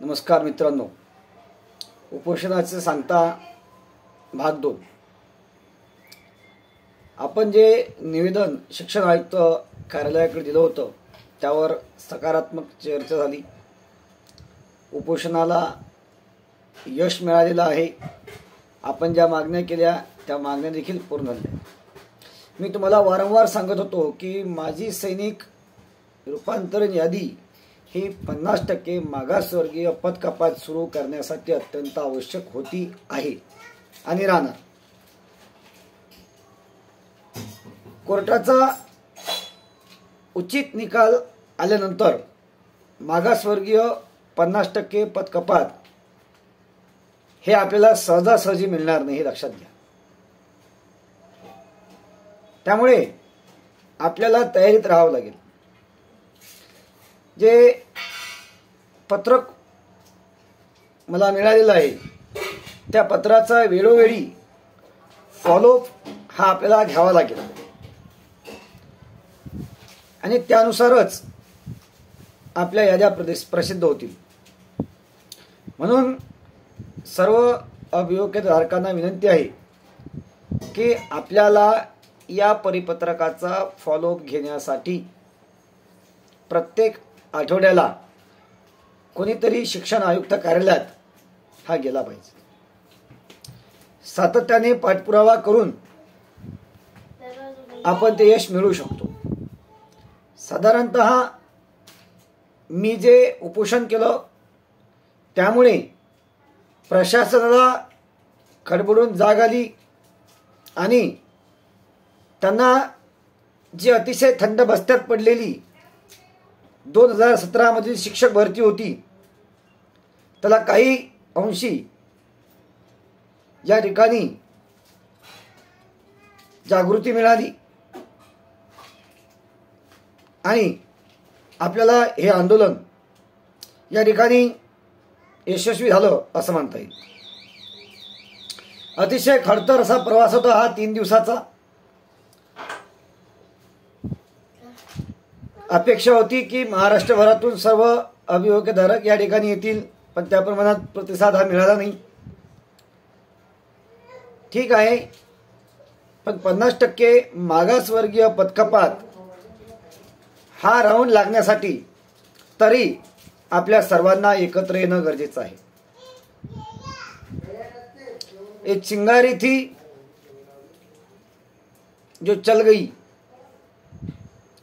नमस्कार मित्रांनो, उपोषणाचे सांगता भाग 2। आपण जे निवेदन शिक्षण आयुक्त कार्यालयाकडे दिलं होतं त्यावर सकारात्मक चर्चा झाली। उपोषणाला यश मिळालेलं आहे। आपण ज्या मागण्या केल्या त्या मागण्या देखील पूर्ण झाल्या। मी तुम्हाला वारंवार सांगत होतो की माजी सैनिक रूपांतरण यादी ही 50% मागासवर्गीय पद कपात सुरू करण्यासाठी अत्यंत आवश्यक होती आहे आणि राहणार। कोर्टाचा उचित निकाल आल्यानंतर मागासवर्गीय 50% पद कपात हे आपल्याला सहजासहजी मिळणार नाही, हे लक्षात घ्या। त्यामुळे आपल्याला तयारीत राहावं लागेल। जे पत्रक मला मिळालेलं आहे त्या पत्राचा वेळोवेळी फॉलोअप हा आपल्याला घ्यावा लागेल आणि त्यानुसारच आपल्या याद्या प्रसिद्ध होतील। म्हणून सर्व अभियोग्यधारकांना विनंती आहे की आपल्याला या परिपत्रकाचा फॉलोअप घेण्यासाठी प्रत्येक आठवड्याला कोणीतरी शिक्षण आयुक्त कार्यालयात हा गेला पाहिजे। सातत्याने पाठपुरावा करून आपण ते यश मिळवू शकतो। साधारणतः मी जे उपोषण केलं त्यामुळे प्रशासनाला खडबडून जाग आली आणि त्यांना जी अतिशय थंड बस्त्यात पडलेली 2017 मधील शिक्षक भरती होती त्याला काही अंशी या ठिकाणी जागृती मिळाली आणि आपल्याला हे आंदोलन या ठिकाणी यशस्वी झालं असं म्हणता येईल। अतिशय खडतर असा प्रवास होता हा 3 दिवसाचा। अपेक्षा होती की महाराष्ट्रभरातून सर्व अभियोग्यधारक या ठिकाणी येतील, पण त्या प्रमाणात प्रतिसाद हा मिळाला नाही। ठीक आहे, पण 50% मागासवर्गीय पदकपात हा राऊंड लागण्यासाठी तरी आपल्या सर्वांना एकत्र येणं गरजेचं आहे। एक चिंगारी थी जो चल गई,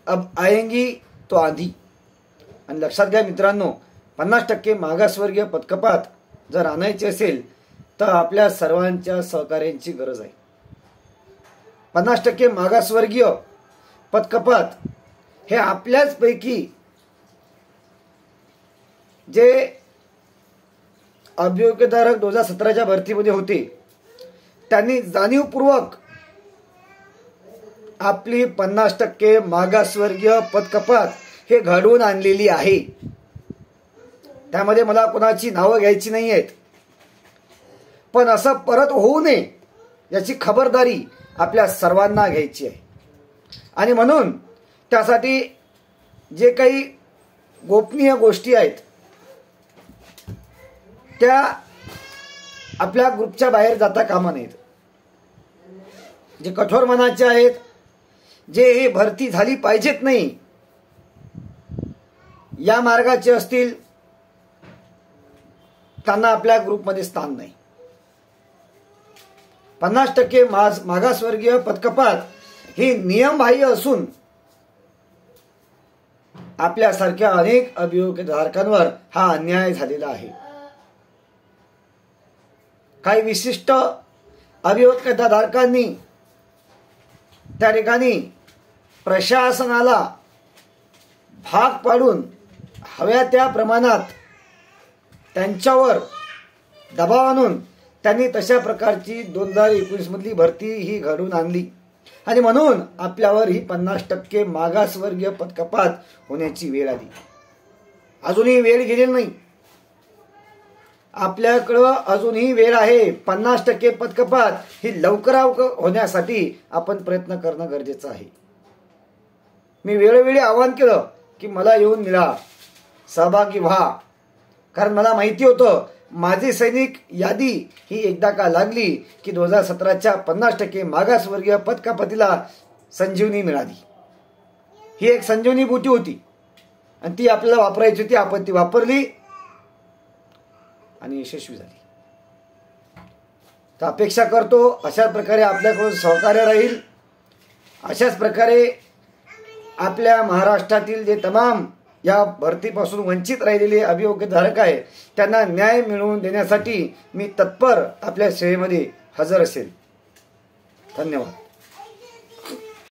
अब आएंगी तो आंधी। आणि लक्षात घ्या मित्रांनो, 50% मागासवर्गीय पदकपात जर आणायची असेल तर आपल्या सर्वांच्या सहकार्याची गरज आहे। 50% मागासवर्गीय पदकपात हे आपल्याच पैकी जे अभियोग्यधारक 2017च्या भरतीमध्ये होते त्यांनी जाणीवपूर्वक आपली 50% मागासवर्गीय पदकपात हे घडवून आणलेली आहे। त्यामध्ये मला कोणाची नावं घ्यायची नाही आहेत, पण असं परत होऊ नये याची खबरदारी आपल्या सर्वांना घ्यायची आहे। आणि म्हणून त्यासाठी जे काही गोपनीय गोष्टी आहेत त्या आपल्या ग्रुपच्या बाहेर जाता कामा नयेत। जे कठोर मनाचे आहेत, जे हे भरती झाली पाहिजेत नाही या मार्गाचे असतील, त्यांना आपल्या ग्रुपमध्ये स्थान नाही। 50% मागासवर्गीय पदकपात ही नियमबाह्य असून आपल्यासारख्या अनेक अभियोग्यधारकांवर हा अन्याय झालेला आहे। काही विशिष्ट अभियोग्यधारकांनी त्या ठिकाणी प्रशासनाला भाग पाडून हव्या त्या प्रमाणात त्यांच्यावर दबाव आणून त्यांनी तशा प्रकारची 2019 मधली भरती ही घडवून आणली आणि म्हणून आपल्यावर ही 50% मागासवर्गीय पदकपात होण्याची वेळ आली। अजूनही वेळ गेलेली नाही, आपल्याकडं अजूनही वेळ आहे। 50% पदकपात ही लवकरात होण्यासाठी आपण प्रयत्न करणं गरजेचं आहे। मी वेळोवेळी आवाहन केलं की मला येऊन मिळा, सहभागी व्हा, कारण मला माहिती होतं माझी सैनिक यादी ही एकदा का लागली की 2017च्या 50% मागासवर्गीय पदकपातीला संजीवनी मिळाली. ही एक संजीवनी बुटी होती आणि ती आपल्याला वापरायची होती. आपण ती वापरली आणि यशस्वी झाली. तर अपेक्षा करतो अशाच प्रकारे आपल्याकडून सहकार्य राहील. अशाच प्रकारे आपल्या महाराष्ट्रातील जे तमाम या भरतीपासून वंचित राहिलेले अभियोग्यधारक आहे त्यांना न्याय मिळवून देण्यासाठी मी तत्पर आपल्या सेवेमध्ये हजर असेल. धन्यवाद.